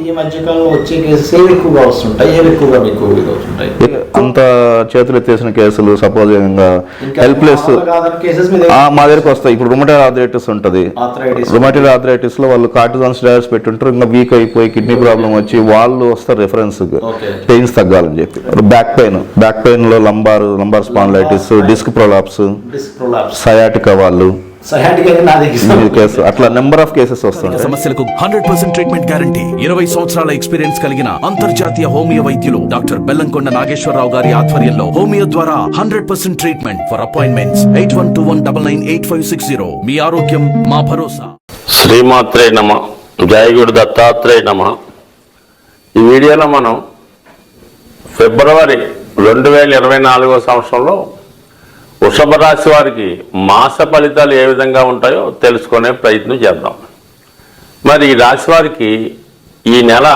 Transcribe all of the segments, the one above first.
ఈ మధ్యకాలంలో వచ్చే కేసెస్ ఏవి ఎక్కువగా వస్తుంటాయి, ఏవి ఎక్కువగా మీకు అవుతుంటాయి? అంత చేతులు ఎత్తేసిన కేసులు, సపోజ్ హెల్ప్లెస్ మా దగ్గరికి వస్తాయి. ఇప్పుడు రుమటైడ్ ఆర్థరైటిస్ ఉంటుంది. రుమటైడ్ ఆర్థరైటిస్ లో వాళ్ళు కార్టిజాన్ స్టెరాయిడ్స్ పెట్టుంటారు, ఇంకా వీక్ అయిపోయి కిడ్నీ ప్రాబ్లం వచ్చి వాళ్ళు వస్తారు రెఫరెన్స్ పెయిన్స్ తగ్గాలని చెప్పి. బ్యాక్ పెయిన్ లో lumbar spondylitis, disc prolapse, sciatica వాళ్ళు అట్లా నెంబర్ ఆఫ్ కేసెస్ వస్తాయి. సమస్యలకు 100% ట్రీట్మెంట్ గ్యారంటీ. 20 సంవత్సరాల ఎక్స్పీరియన్స్ కలిగిన అంతర్జాతీయ హోమియో వైద్యులు డాక్టర్ బెల్లంకొండ నాగేశ్వరరావు గారి ఆధ్వర్యంలో హోమియో ద్వారా 100% ట్రీట్మెంట్. For appointments 8121998560. మీ ఆరోగ్యం మా భరోసా. శ్రీమాత్రే నమ. జయగురు దత్తాత్రేయ నమ. ఈ వీడియోలో మనం ఫిబ్రవరి 2024 సంవత్సరంలో వృషభ రాశి వారికి మాస ఫలితాలు ఏ విధంగా ఉంటాయో తెలుసుకునే ప్రయత్నం చేద్దాం. మరి ఈ రాశి వారికి ఈ నెల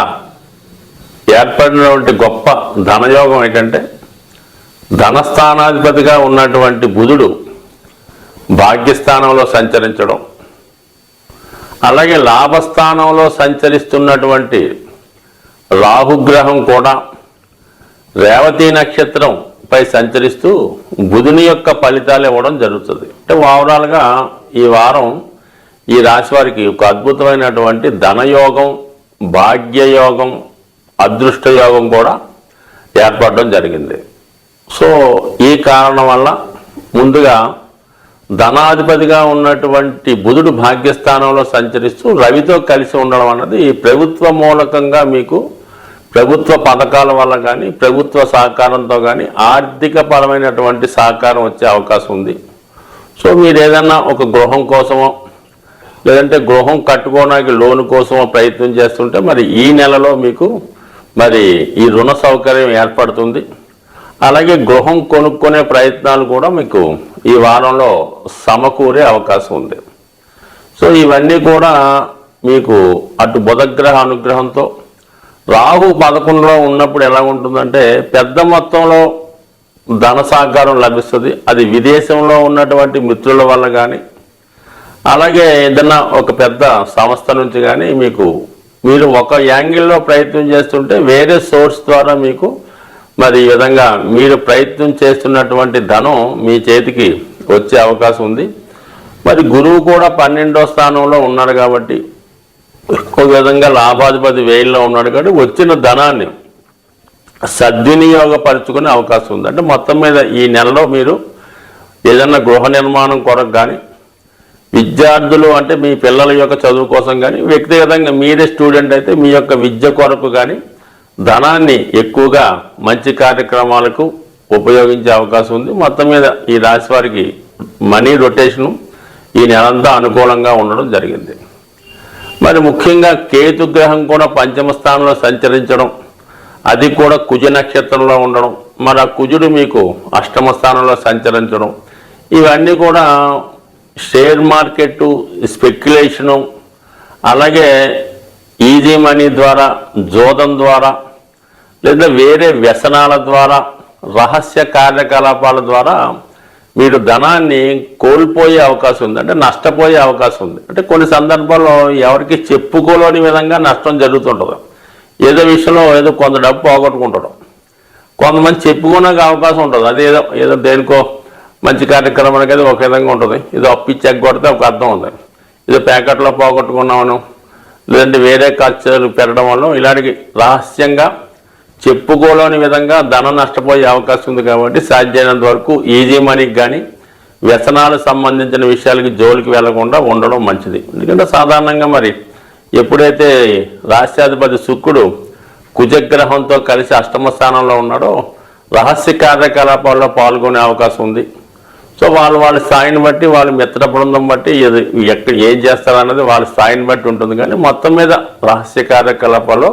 ఏర్పడినటువంటి గొప్ప ధనయోగం ఏంటంటే, ధనస్థానాధిపతిగా ఉన్నటువంటి బుధుడు భాగ్యస్థానంలో సంచరించడం, అలాగే లాభస్థానంలో సంచరిస్తున్నటువంటి రాహుగ్రహం కూడా రేవతి నక్షత్రం పై సంచరిస్తూ బుధుని యొక్క ఫలితాలు ఇవ్వడం జరుగుతుంది. అంటే ఓవరాల్గా ఈ వారం ఈ రాశి వారికి ఒక అద్భుతమైనటువంటి ధనయోగం, భాగ్యయోగం, అదృష్ట యోగం కూడా ఏర్పడడం జరిగింది. సో ఈ కారణం వల్ల ముందుగా ధనాధిపతిగా ఉన్నటువంటి బుధుడు భాగ్యస్థానంలో సంచరిస్తూ రవితో కలిసి ఉండడం అన్నది ప్రభుత్వ మూలకంగా మీకు ప్రభుత్వ పథకాల వల్ల కానీ ప్రభుత్వ సహకారంతో కానీ ఆర్థిక పరమైనటువంటి సహకారం వచ్చే అవకాశం ఉంది. సో మీరు ఏదన్నా ఒక గృహం కోసమో లేదంటే గృహం కట్టుకోవడానికి లోన్ కోసమో ప్రయత్నం చేస్తుంటే మరి ఈ నెలలో మీకు మరి ఈ రుణ సౌకర్యం ఏర్పడుతుంది. అలాగే గృహం కొనుక్కునే ప్రయత్నాలు కూడా మీకు ఈ వారంలో సమకూరే అవకాశం ఉంది. సో ఇవన్నీ కూడా మీకు అటు బుధగ్రహ అనుగ్రహంతో, రాహు 11లో ఉన్నప్పుడు ఎలా ఉంటుందంటే పెద్ద మొత్తంలో ధన సహకారం లభిస్తుంది. అది విదేశంలో ఉన్నటువంటి మిత్రుల వల్ల కానీ, అలాగే ఏదైనా ఒక పెద్ద సంస్థ నుంచి కానీ మీరు ఒక యాంగిల్లో ప్రయత్నం చేస్తుంటే వేరే సోర్స్ ద్వారా మీకు మరి ఈ విధంగా మీరు ప్రయత్నం చేస్తున్నటువంటి ధనం మీ చేతికి వచ్చే అవకాశం ఉంది. మరి గురువు కూడా 12వ స్థానంలో ఉన్నాడు కాబట్టి ఒక విధంగా లాభాధిపతి వేయిల్లో ఉన్నాడు కాబట్టి వచ్చిన ధనాన్ని సద్వినియోగపరుచుకునే అవకాశం ఉంది. అంటే మొత్తం మీద ఈ నెలలో మీరు ఏదన్నా గృహ నిర్మాణం కొరకు కానీ, విద్యార్థులు అంటే మీ పిల్లల యొక్క చదువు కోసం కానీ, వ్యక్తిగతంగా మీరే స్టూడెంట్ అయితే మీ యొక్క విద్య కొరకు కానీ ధనాన్ని ఎక్కువగా మంచి కార్యక్రమాలకు ఉపయోగించే అవకాశం ఉంది. మొత్తం మీద ఈ రాశి వారికి మనీ రొటేషను ఈ నెలంతా అనుకూలంగా ఉండడం జరిగింది. మరి ముఖ్యంగా కేతుగ్రహం కూడా 5వ స్థానంలో సంచరించడం, అది కూడా కుజ నక్షత్రంలో ఉండడం, మరి ఆ కుజుడు మీకు 8వ స్థానంలో సంచరించడం, ఇవన్నీ కూడా షేర్ మార్కెట్ స్పెక్యులేషను, అలాగే ఈజీ మనీ ద్వారా, జోదం ద్వారా, లేదా వేరే వ్యసనాల ద్వారా, రహస్య కార్యకలాపాల ద్వారా మీరు ధనాన్ని కోల్పోయే అవకాశం ఉంది. అంటే నష్టపోయే అవకాశం ఉంది. అంటే కొన్ని సందర్భాల్లో ఎవరికి చెప్పుకోలేని విధంగా నష్టం జరుగుతుంటుంది. ఏదో విషయంలో ఏదో కొంత డబ్బు పోగొట్టుకుంటాడు, కొంతమంది చెప్పుకోడానికి అవకాశం ఉంటుంది. అది ఏదో దేనికో మంచి కార్యక్రమానికి అయితే ఒక విధంగా ఉంటుంది, ఏదో అప్పిచ్చి ఎగ్గొడితే ఒక అర్థం ఉంది, ఏదో ప్యాకెట్లో పోగొట్టుకున్నామను లేదంటే వేరే ఖర్చులు పెరగడం వల్ల ఇలాంటి రహస్యంగా చెప్పుకోలేని విధంగా ధనం నష్టపోయే అవకాశం ఉంది. కాబట్టి సాధ్యమైనంత వరకు ఈజీ మనీకి కానీ వ్యసనాలకు సంబంధించిన విషయాలకి జోలికి వెళ్లకుండా ఉండడం మంచిది. ఎందుకంటే సాధారణంగా మరి ఎప్పుడైతే రాష్ట్రాధిపతి శుక్రుడు కుజగ్రహంతో కలిసి 8వ స్థానంలో ఉన్నాడో రహస్య కార్యకలాపాల్లో పాల్గొనే అవకాశం ఉంది. సో వాళ్ళ స్థాయిని బట్టి, వాళ్ళ మిత్ర బృందం బట్టి ఎక్కడ ఏం చేస్తారన్నది వాళ్ళ స్థాయిని బట్టి ఉంటుంది. కానీ మొత్తం మీద రహస్య కార్యకలాపాల్లో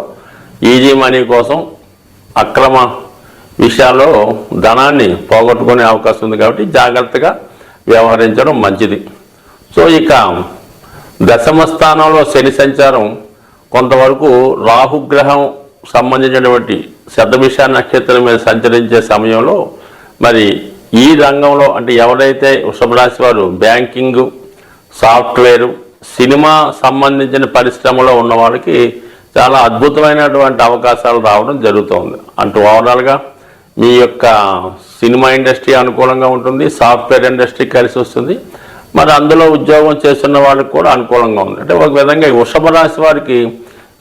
ఈజీ మనీ కోసం అక్రమ విషయాల్లో ధనాన్ని పోగొట్టుకునే అవకాశం ఉంది. కాబట్టి జాగ్రత్తగా వ్యవహరించడం మంచిది. సో ఇక 10వ స్థానంలో శని సంచారం కొంతవరకు రాహుగ్రహం సంబంధించినటువంటి శతభిష నక్షత్రం మీద సంచరించే సమయంలో మరి ఈ రంగంలో అంటే ఎవరైతే వృషభ రాశి వారు బ్యాంకింగ్, సాఫ్ట్వేరు, సినిమా సంబంధించిన పరిశ్రమలో ఉన్న వాళ్ళకి చాలా అద్భుతమైనటువంటి అవకాశాలు రావడం జరుగుతుంది. అంటూ ఓవరాల్గా మీ యొక్క సినిమా ఇండస్ట్రీ అనుకూలంగా ఉంటుంది, సాఫ్ట్వేర్ ఇండస్ట్రీ కలిసి వస్తుంది, మరి అందులో ఉద్యోగం చేస్తున్న వాళ్ళకి కూడా అనుకూలంగా ఉంది. అంటే ఒక విధంగా ఈ వృషభ రాశి వారికి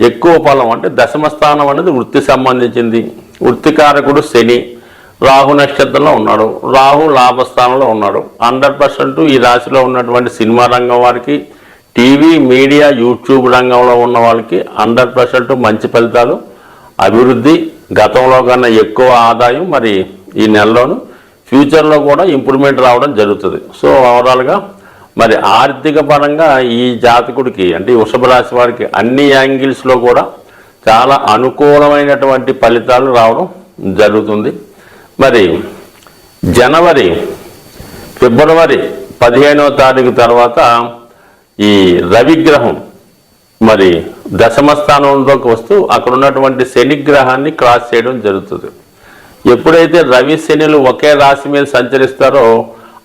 ఎక్కువ ఫలం అంటే దశమ స్థానం అనేది వృత్తి సంబంధించింది. వృత్తికారకుడు శని రాహు నక్షత్రంలో ఉన్నాడు, రాహు లాభస్థానంలో ఉన్నాడు. 100% ఈ రాశిలో ఉన్నటువంటి సినిమా రంగం వారికి, టీవీ మీడియా యూట్యూబ్ రంగంలో ఉన్న వాళ్ళకి 100% మంచి ఫలితాలు, అభివృద్ధి, గతంలో కన్నా ఎక్కువ ఆదాయం మరి ఈ నెలలోను ఫ్యూచర్లో కూడా ఇంప్రూవ్మెంట్ రావడం జరుగుతుంది. సో ఓవరాల్గా మరి ఆర్థిక పరంగా ఈ జాతకుడికి అంటే ఈ వృషభ రాశి వారికి అన్ని యాంగిల్స్లో కూడా చాలా అనుకూలమైనటువంటి ఫలితాలు రావడం జరుగుతుంది. మరి జనవరి ఫిబ్రవరి 15వ తారీఖు తర్వాత ఈ రవిగ్రహం మరి దశమ స్థానంలోకి వస్తూ అక్కడ ఉన్నటువంటి శని గ్రహాన్ని క్రాస్ చేయడం జరుగుతుంది. ఎప్పుడైతే రవి శనులు ఒకే రాశి మీద సంచరిస్తారో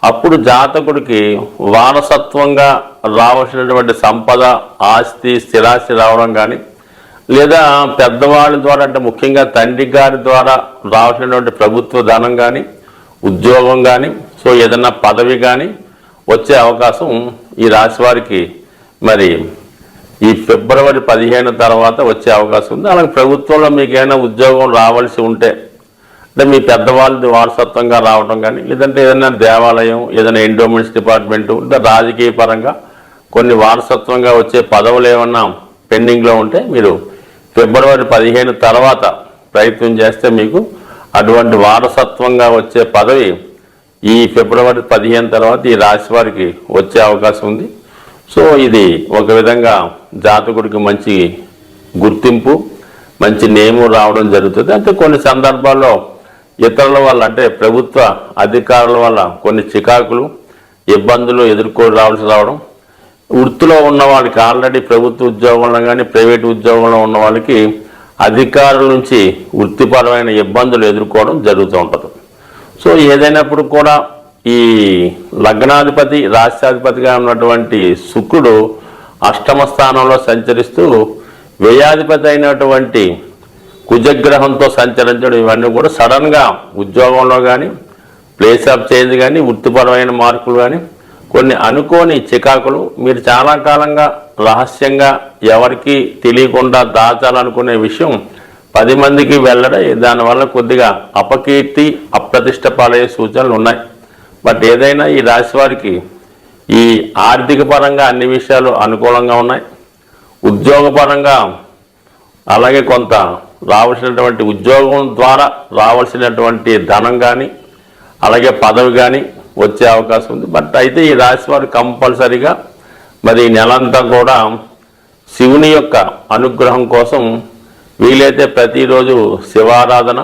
అప్పుడు జాతకుడికి వారసత్వంగా రావాల్సినటువంటి సంపద, ఆస్తి, స్థిరాస్తి రావడం కానీ, లేదా పెద్దవాళ్ళ ద్వారా అంటే ముఖ్యంగా తండ్రి గారి ద్వారా రావాల్సినటువంటి ప్రభుత్వ ధనం కానీ, ఉద్యోగం కానీ, సో ఏదన్నా పదవి కానీ వచ్చే అవకాశం ఈ రాశి వారికి మరి ఈ ఫిబ్రవరి 15 తర్వాత వచ్చే అవకాశం ఉంది. అలాగే ప్రభుత్వంలో మీకు ఏమైనా ఉద్యోగం రావాల్సి ఉంటే అంటే మీ పెద్దవాళ్ళది వారసత్వంగా రావడం కానీ, లేదంటే ఏదైనా దేవాలయం, ఏదైనా ఎండోమెంట్స్ డిపార్ట్మెంటు, లేదా రాజకీయ పరంగా కొన్ని వారసత్వంగా వచ్చే పదవులు ఏమన్నా పెండింగ్లో ఉంటే మీరు ఫిబ్రవరి 15 తర్వాత ప్రయత్నం చేస్తే మీకు అటువంటి వారసత్వంగా వచ్చే పదవి ఈ ఫిబ్రవరి 15 తర్వాత ఈ రాశి వారికి వచ్చే అవకాశం ఉంది. సో ఇది ఒక విధంగా జాతకుడికి మంచి గుర్తింపు, మంచి నేము రావడం జరుగుతుంది. అంటే కొన్ని సందర్భాల్లో ఇతరుల వల్ల అంటే ప్రభుత్వ అధికారుల వల్ల కొన్ని చికాకులు, ఇబ్బందులు రావాల్సి రావడం, వృత్తిలో ఉన్న వాళ్ళకి ఆల్రెడీ ప్రభుత్వ ఉద్యోగంలో కానీ ప్రైవేట్ ఉద్యోగంలో ఉన్న వాళ్ళకి అధికారుల నుంచి వృత్తిపరమైన ఇబ్బందులు ఎదుర్కోవడం జరుగుతూ ఉంటుంది. సో ఏదైనప్పుడు కూడా ఈ లగ్నాధిపతి రాష్ట్రాధిపతిగా ఉన్నటువంటి శుక్రుడు అష్టమ స్థానంలో సంచరిస్తూ వ్యయాధిపతి అయినటువంటి కుజగ్రహంతో సంచరించడం ఇవన్నీ కూడా సడన్గా ఉద్యోగంలో కానీ, ప్లేస్ ఆఫ్ చేంజ్ కానీ, వృత్తిపరమైన మార్పులు కానీ, కొన్ని అనుకోని చికాకులు, మీరు చాలా కాలంగా రహస్యంగా ఎవరికి తెలియకుండా దాచాలనుకునే విషయం 10 మందికి వెళ్ళడం, దానివల్ల కొద్దిగా అపకీర్తి, అప్రతిష్ట పాలయ్యే సూచనలు ఉన్నాయి. బట్ ఏదైనా ఈ రాశి వారికి ఈ ఆర్థిక పరంగా అన్ని విషయాలు అనుకూలంగా ఉన్నాయి. ఉద్యోగపరంగా అలాగే కొంత రావాల్సినటువంటి ఉద్యోగం ద్వారా రావాల్సినటువంటి ధనం కానీ, అలాగే పదవి కానీ వచ్చే అవకాశం ఉంది. బట్ అయితే ఈ రాశి వారు కంపల్సరిగా మరి ఈ నెలంతా కూడా శివుని యొక్క అనుగ్రహం కోసం వీలైతే ప్రతిరోజు శివారాధన,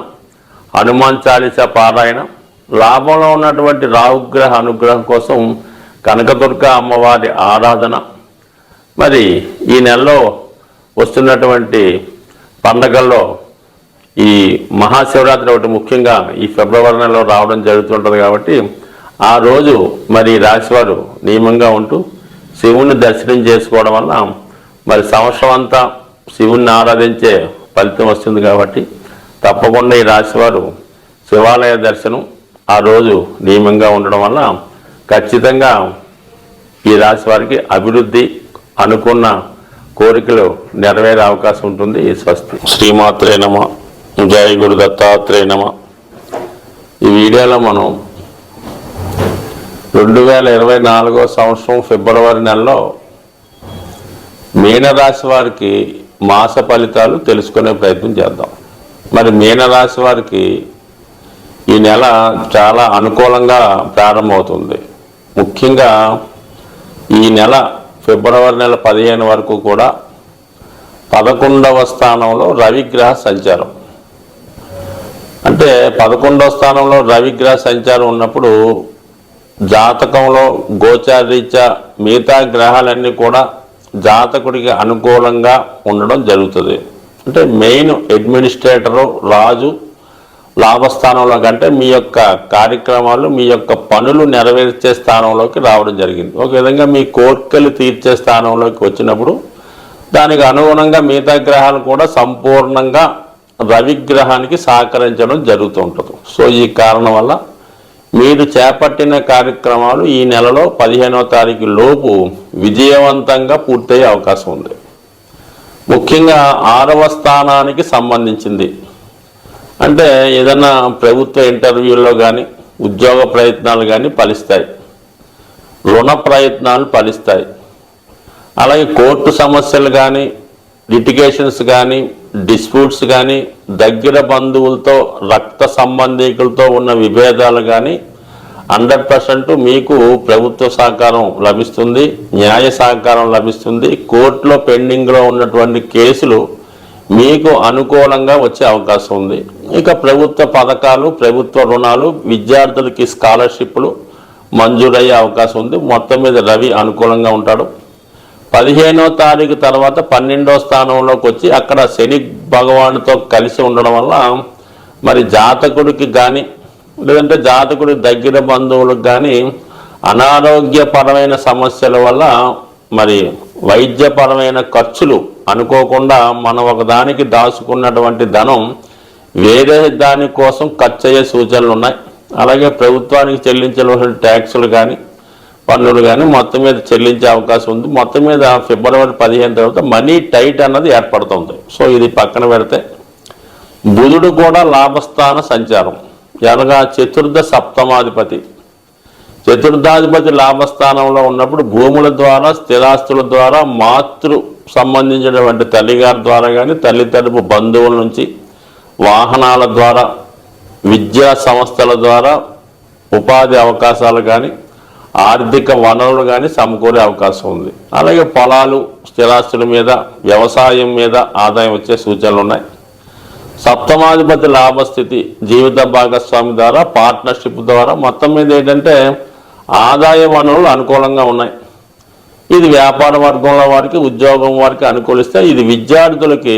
హనుమాన్ చాలీసా పారాయణ, లాభంలో ఉన్నటువంటి రాహుగ్రహ అనుగ్రహం కోసం కనకదుర్గ అమ్మవారి ఆరాధన, మరి ఈ నెలలో వస్తున్నటువంటి పండగల్లో ఈ మహాశివరాత్రి ఒకటి ముఖ్యంగా ఈ ఫిబ్రవరి నెలలో రావడం జరుగుతుంటుంది. కాబట్టి ఆ రోజు మరి రాశివారు నియమంగా ఉంటూ శివుణ్ణి దర్శనం చేసుకోవడం వల్ల మరి సంవత్సరం అంతా శివుణ్ణి ఆరాధించే ఫలితం వస్తుంది. కాబట్టి తప్పకుండా ఈ రాశివారు శివాలయ దర్శనం ఆ రోజు నియమంగా ఉండడం వల్ల ఖచ్చితంగా ఈ రాశి వారికి అభివృద్ధి, అనుకున్న కోరికలు నెరవేరే అవకాశం ఉంటుంది. స్వస్తి. శ్రీమాత్రే నమ. జై గురు దత్తాత్రేయ నమ. ఈ వీడియోలో మనం 2024 సంవత్సరం ఫిబ్రవరి నెలలో మీనరాశి వారికి మాస ఫలితాలు తెలుసుకునే ప్రయత్నం చేద్దాం. మరి మీనరాశి వారికి ఈ నెల చాలా అనుకూలంగా ప్రారంభమవుతుంది. ముఖ్యంగా ఈ నెల ఫిబ్రవరి నెల 15 వరకు కూడా 11వ స్థానంలో రవిగ్రహ సంచారం. అంటే 11వ స్థానంలో రవిగ్రహ సంచారం ఉన్నప్పుడు జాతకంలో గోచారీత్యా మిగతా గ్రహాలన్నీ కూడా జాతకుడికి అనుకూలంగా ఉండడం జరుగుతుంది. అంటే మెయిన్ అడ్మినిస్ట్రేటరు రాజు లాభస్థానంలో కంటే మీ యొక్క కార్యక్రమాలు, మీ యొక్క పనులు నెరవేర్చే స్థానంలోకి రావడం జరిగింది. ఒక విధంగా మీ కోరికలు తీర్చే స్థానంలోకి వచ్చినప్పుడు దానికి అనుగుణంగా మిగతా గ్రహాలు కూడా సంపూర్ణంగా రవిగ్రహానికి సహకరించడం జరుగుతూ ఉంటుంది. సో ఈ కారణం వల్ల మీరు చేపట్టిన కార్యక్రమాలు ఈ నెలలో 15వ తారీఖు లోపు విజయవంతంగా పూర్తయ్యే అవకాశం ఉంది. ముఖ్యంగా 6వ స్థానానికి సంబంధించింది అంటే ఏదైనా ప్రభుత్వ ఇంటర్వ్యూల్లో కానీ ఉద్యోగ ప్రయత్నాలు కానీ ఫలిస్తాయి, రుణ ప్రయత్నాలు ఫలిస్తాయి, అలాగే కోర్టు సమస్యలు కానీ లిటిగేషన్స్ కానీ డిస్ప్యూట్స్ కానీ దగ్గర బంధువులతో రక్త సంబంధికులతో ఉన్న విభేదాలు కానీ 100% మీకు ప్రభుత్వ సహకారం లభిస్తుంది, న్యాయ సహకారం లభిస్తుంది. కోర్టులో పెండింగ్లో ఉన్నటువంటి కేసులు మీకు అనుకూలంగా వచ్చే అవకాశం ఉంది. ఇక ప్రభుత్వ పథకాలు, ప్రభుత్వ రుణాలు, విద్యార్థులకి స్కాలర్షిప్లు మంజూరయ్యే అవకాశం ఉంది. మొత్తం మీద రవి అనుకూలంగా ఉంటాడు. 15వ తారీఖు తర్వాత 12వ స్థానంలోకి వచ్చి అక్కడ శని భగవానుతో కలిసి ఉండడం వల్ల మరి జాతకుడికి కానీ లేదంటే జాతకుడి దగ్గర బంధువులకు కానీ అనారోగ్యపరమైన సమస్యల వల్ల మరి వైద్యపరమైన ఖర్చులు అనుకోకుండా మనం ఒకదానికి దాచుకున్నటువంటి ధనం వేరే దాని కోసం ఖర్చు అయ్యే సూచనలు ఉన్నాయి. అలాగే ప్రభుత్వానికి చెల్లించవలసిన ట్యాక్సులు కానీ పన్నులు కానీ మొత్తం మీద చెల్లించే అవకాశం ఉంది. మొత్తం మీద ఫిబ్రవరి 15 తర్వాత మనీ టైట్ అన్నది ఏర్పడుతుంది. సో ఇది పక్కన పెడితే బుధుడు కూడా లాభస్థాన సంచారం అనగా చతుర్థ సప్తమాధిపతి. చతుర్థాధిపతి లాభస్థానంలో ఉన్నప్పుడు భూముల ద్వారా, స్థిరాస్తుల ద్వారా, మాతృ సంబంధించినటువంటి తల్లిగారి ద్వారా కానీ, తల్లి తరపు బంధువుల నుంచి, వాహనాల ద్వారా, విద్యా సంస్థల ద్వారా ఉపాధి అవకాశాలు కానీ, ఆర్థిక వనరులు కానీ సమకూరే అవకాశం ఉంది. అలాగే పొలాలు, స్థిరాస్తుల మీద, వ్యవసాయం మీద ఆదాయం వచ్చే సూచనలు ఉన్నాయి. సప్తమాధిపతి లాభస్థితి జీవిత భాగస్వామి ద్వారా, పార్ట్నర్షిప్ ద్వారా మొత్తం మీద ఏంటంటే ఆదాయ వనరులు అనుకూలంగా ఉన్నాయి. ఇది వ్యాపార వర్గంలో వారికి, ఉద్యోగం వారికి అనుకూలిస్తే, ఇది విద్యార్థులకి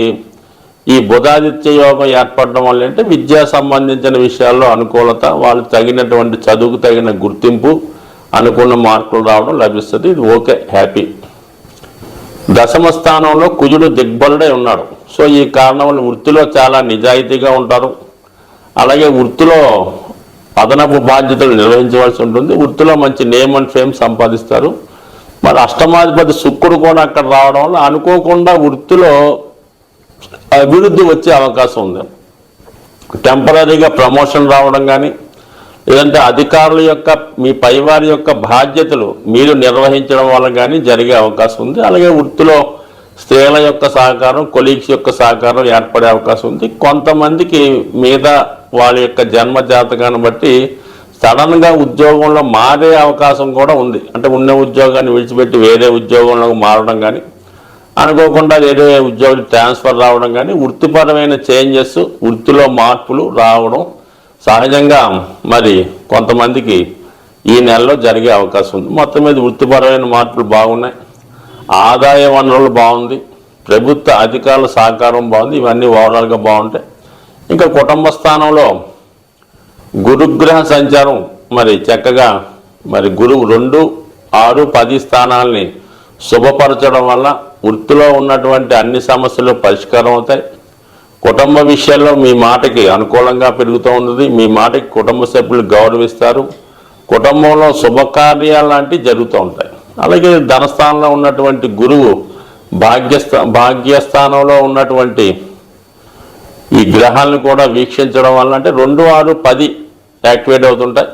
ఈ బుధాదిత్య యోగం ఏర్పడడం వల్ల అంటే విద్యా సంబంధించిన విషయాల్లో అనుకూలత, వాళ్ళు తగినటువంటి చదువుకు తగిన గుర్తింపు, అనుకున్న మార్కులు రావడం లభిస్తుంది. ఇది ఓకే, హ్యాపీ. దశమ స్థానంలో కుజుడు దిగ్బలుడై ఉన్నాడు. సో ఈ కారణం వల్ల వృత్తిలో చాలా నిజాయితీగా ఉంటారు. అలాగే వృత్తిలో అదనపు బాధ్యతలు నిర్వహించవలసి ఉంటుంది. వృత్తిలో మంచి నేమ్ అండ్ ఫేమ్ సంపాదిస్తారు. మరి అష్టమాధిపతి శుక్రుడు కూడా అక్కడ రావడం వల్ల అనుకోకుండా వృత్తిలో అభివృద్ధి వచ్చే అవకాశం ఉంది. టెంపరీగా ప్రమోషన్ రావడం కానీ, లేదంటే అధికారుల యొక్క, మీ పైవారి యొక్క బాధ్యతలు మీరు నిర్వహించడం వల్ల కానీ జరిగే అవకాశం ఉంది. అలాగే వృత్తిలో స్త్రీల యొక్క సహకారం, కొలీగ్స్ యొక్క సహకారం ఏర్పడే అవకాశం ఉంది. కొంతమందికి మీద వాళ్ళ యొక్క జన్మ జాతకాన్ని బట్టి సడన్గా ఉద్యోగంలో మారే అవకాశం కూడా ఉంది. అంటే ఉన్న ఉద్యోగాన్ని విడిచిపెట్టి వేరే ఉద్యోగంలోకి మారడం కానీ, అనుకోకుండా వేరే ఉద్యోగులు ట్రాన్స్ఫర్ రావడం కానీ, వృత్తిపరమైన చేంజెస్, వృత్తిలో మార్పులు రావడం సహజంగా మరి కొంతమందికి ఈ నెలలో జరిగే అవకాశం ఉంది. మొత్తం మీద వృత్తిపరమైన మార్పులు బాగున్నాయి. ఆదాయ వనరులు బాగుంది. ప్రభుత్వ అధికారుల సహకారం బాగుంది. ఇవన్నీ ఓవరాల్గా బాగుంటాయి. ఇంకా కుటుంబ స్థానంలో గురుగ్రహ సంచారం మరి చక్కగా మరి గురువు 2, 6, 10 స్థానాల్ని శుభపరచడం వల్ల వృత్తిలో ఉన్నటువంటి అన్ని సమస్యలు పరిష్కారం అవుతాయి. కుటుంబ విషయాల్లో మీ మాటకి అనుకూలంగా పెరుగుతూ ఉన్నది. మీ మాటకి కుటుంబ సభ్యులు గౌరవిస్తారు. కుటుంబంలో శుభకార్యాలు లాంటివి జరుగుతూ ఉంటాయి. అలాగే ధనస్థానంలో ఉన్నటువంటి గురువు భాగ్యస్థానంలో ఉన్నటువంటి ఈ గ్రహాలను కూడా వీక్షించడం వల్ల అంటే 2, 6, 10 యాక్టివేట్ అవుతుంటాయి.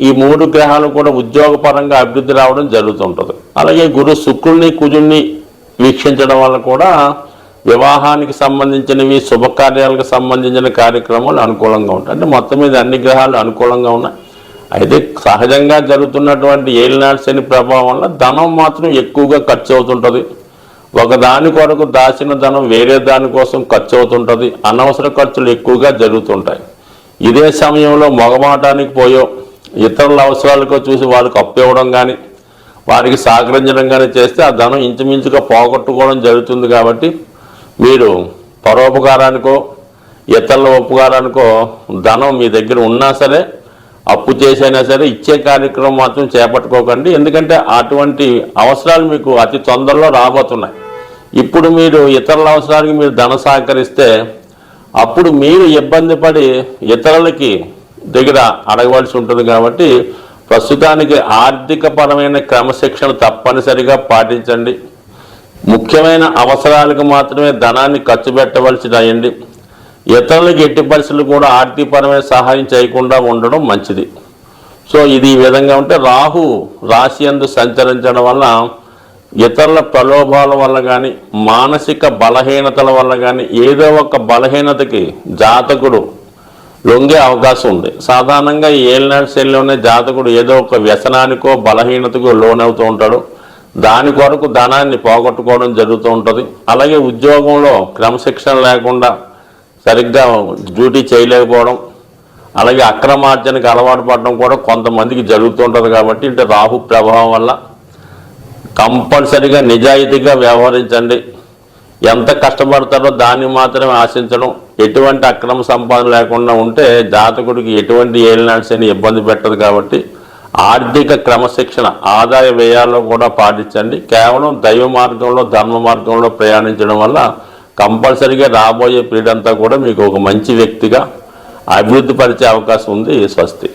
ఈ 3 గ్రహాలు కూడా ఉద్యోగపరంగా అభివృద్ధి రావడం జరుగుతుంటుంది. అలాగే గురు శుక్రుడిని, కుజుడిని వీక్షించడం వల్ల కూడా వివాహానికి సంబంధించినవి, శుభకార్యాలకు సంబంధించిన కార్యక్రమాలు అనుకూలంగా ఉంటాయి. అంటే మొత్తం మీద అన్ని గ్రహాలు అనుకూలంగా ఉన్నాయి. అయితే సహజంగా జరుగుతున్నటువంటి ఏలినాటి శని ప్రభావం వల్ల ధనం మాత్రం ఎక్కువగా ఖర్చు అవుతుంటుంది. ఒకదాని కొరకు దాచిన ధనం వేరే దానికోసం ఖర్చు అవుతుంటుంది. అనవసర ఖర్చులు ఎక్కువగా జరుగుతుంటాయి. ఇదే సమయంలో మొగమాటానికి పోయో, ఇతరుల అవసరాలకు చూసి వారికి అప్పు ఇవ్వడం కానీ, వారికి సహకరించడం కానీ చేస్తే ఆ ధనం ఇంచుమించుగా పోగొట్టుకోవడం జరుగుతుంది. కాబట్టి మీరు పరోపకారానికో, ఇతరుల ఉపకారానికో ధనం మీ దగ్గర ఉన్నా సరే అప్పు చేసైనా సరే ఇచ్చే కార్యక్రమం మాత్రం చేపట్టుకోకండి. ఎందుకంటే అటువంటి అవసరాలు మీకు అతి తొందరలో రాబోతున్నాయి. ఇప్పుడు మీరు ఇతరుల అవసరానికి మీరు ధన సహకరిస్తే అప్పుడు మీరు ఇబ్బంది పడి ఇతరులకి దగ్గర అడగవలసి ఉంటుంది. కాబట్టి ప్రస్తుతానికి ఆర్థిక పరమైన క్రమశిక్షణ తప్పనిసరిగా పాటించండి. ముఖ్యమైన అవసరాలకు మాత్రమే ధనాన్ని ఖర్చు పెట్టవలసి రాయండి. ఇతరులకు ఎట్టి పరిస్థితులు కూడా ఆర్థికపరమైన సహాయం చేయకుండా ఉండడం మంచిది. సో ఇది ఈ విధంగా ఉంటే రాహు రాశి యందు సంచరించడం వల్ల ఇతరుల ప్రలోభాల వల్ల కానీ మానసిక బలహీనతల వల్ల కానీ ఏదో ఒక బలహీనతకి జాతకుడు లొంగే అవకాశం ఉంది. సాధారణంగా ఈ ఏలినాటి శైలిలోనే జాతకుడు ఏదో ఒక వ్యసనానికో బలహీనతకో లోనవుతూ ఉంటాడు. దాని కొరకు ధనాన్ని పోగొట్టుకోవడం జరుగుతూ ఉంటుంది. అలాగే ఉద్యోగంలో క్రమశిక్షణ లేకుండా సరిగ్గా డ్యూటీ చేయలేకపోవడం, అలాగే అక్రమార్జనకి అలవాటు పడడం కూడా కొంతమందికి జరుగుతుంటుంది. కాబట్టి అంటే రాహు ప్రభావం వల్ల కంపల్సరిగా నిజాయితీగా వ్యవహరించండి. ఎంత కష్టపడతారో దాన్ని మాత్రమే ఆశించడం, ఎటువంటి అక్రమ సంపాదన లేకుండా ఉంటే జాతకుడికి ఎటువంటి ఏలినాటి శని ఇబ్బంది పెట్టదు. కాబట్టి ఆర్థిక క్రమశిక్షణ ఆదాయ వ్యయాల్లో కూడా పాటించండి. కేవలం దైవ మార్గంలో ధర్మ మార్గంలో ప్రయాణించడం వల్ల కంపల్సరీగా రాబోయే పీరియడ్ అంతా కూడా మీకు ఒక మంచి వ్యక్తిగా అభివృద్ధి పరిచే అవకాశం ఉంది. స్వస్తి.